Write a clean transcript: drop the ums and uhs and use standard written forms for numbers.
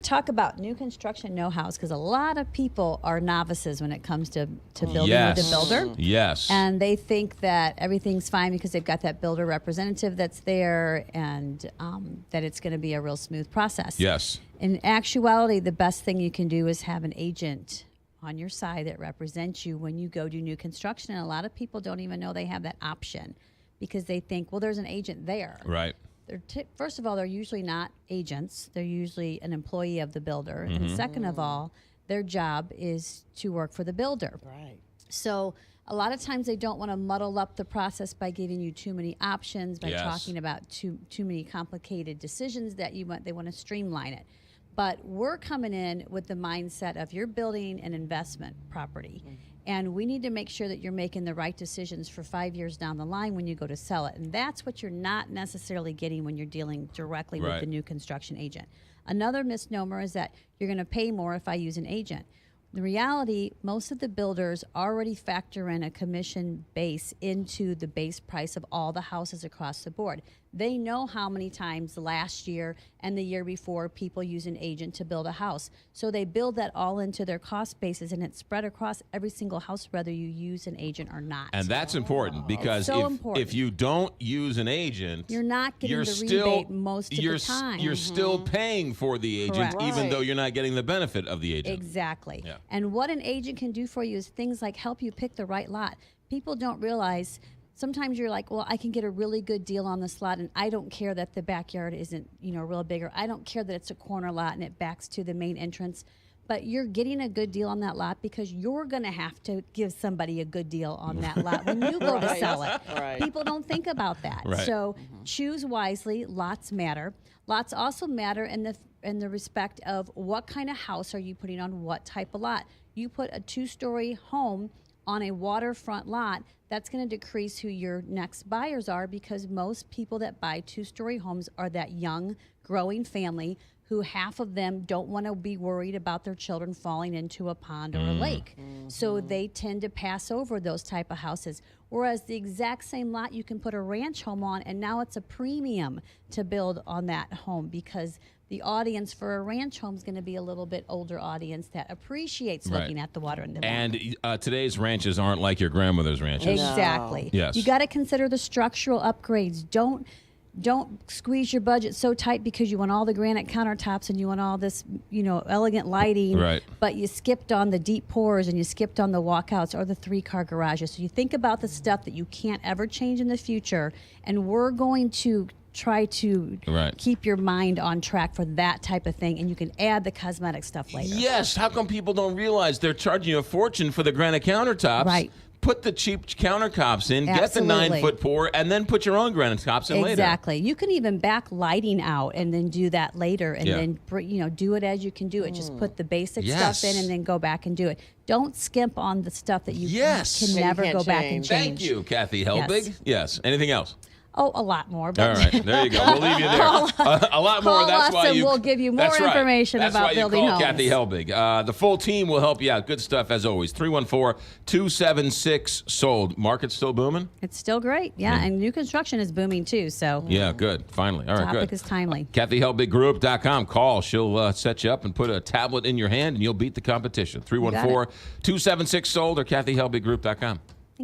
talk about new construction know-hows, because a lot of people are novices when it comes to building with a builder. Yes. And they think that everything's fine because they've got that builder representative that's there, and that it's going to be a real smooth process. Yes. In actuality, the best thing you can do is have an agent on your side that represents you when you go do new construction. And a lot of people don't even know they have that option because they think, well, there's an agent there. Right. First of all, they're usually not agents. They're usually an employee of the builder. And second of all, their job is to work for the builder. Right. So a lot of times they don't want to muddle up the process by giving you too many options, by talking about too many complicated decisions that they want to streamline it. But we're coming in with the mindset of you're building an investment property. And we need to make sure that you're making the right decisions for 5 years down the line when you go to sell it. And that's what you're not necessarily getting when you're dealing directly with the new construction agent. Another misnomer is that you're going to pay more if I use an agent. The reality, most of the builders already factor in a commission base into the base price of all the houses across the board. They know how many times last year and the year before people use an agent to build a house. So they build that all into their cost bases, and it's spread across every single house, whether you use an agent or not. And that's important because if you don't use an agent, you're not getting the rebate most of the time. You're still paying for the agent, even though you're not getting the benefit of the agent. Exactly. Yeah. And what an agent can do for you is things like help you pick the right lot. People don't realize sometimes you're like, well, I can get a really good deal on this lot, and I don't care that the backyard isn't, real big, or I don't care that it's a corner lot and it backs to the main entrance. But you're getting a good deal on that lot because you're going to have to give somebody a good deal on that lot when you go to sell it. Right. People don't think about that. Right. So choose wisely. Lots matter. Lots also matter in the respect of what kind of house are you putting on what type of lot. You put a 2-story home on a waterfront lot, that's going to decrease who your next buyers are, because most people that buy 2-story homes are that young, growing family who half of them don't want to be worried about their children falling into a pond or a lake. So they tend to pass over those type of houses. Whereas the exact same lot you can put a ranch home on, and now it's a premium to build on that home because the audience for a ranch home is going to be a little bit older audience that appreciates looking at the water in the And today's ranches aren't like your grandmother's ranches. Exactly. No. Yes. You got to consider the structural upgrades. Don't squeeze your budget so tight because you want all the granite countertops and you want all this, elegant lighting. Right. But you skipped on the deep pours and you skipped on the walkouts or the 3-car garages. So you think about the stuff that you can't ever change in the future, and we're going to try to keep your mind on track for that type of thing, and you can add the cosmetic stuff later. Yes. How come people don't realize they're charging you a fortune for the granite countertops? Right. Put the cheap countertops in, Absolutely. get the 9-foot pour, and then put your own granite tops in later. Exactly. You can even back lighting out and then do that later, and then do it as you can do it. Just put the basic stuff in and then go back and do it. Don't skimp on the stuff that you can never go back and change. Thank you, Kathy Helbig. Yes. Anything else? Oh, a lot more. All right, there you go. We'll leave you there. A lot more. Call That's us why and we'll give you more information about building homes. That's why you call Kathy Helbig. The full team will help you out. Good stuff as always. 314-276-SOLD. Market's still booming? It's still great. Yeah, and new construction is booming too. So yeah, good. Finally. All right, topic good. is timely. KathyHelbigGroup.com. Call. She'll set you up and put a tablet in your hand, and you'll beat the competition. 314-276-SOLD or KathyHelbigGroup.com.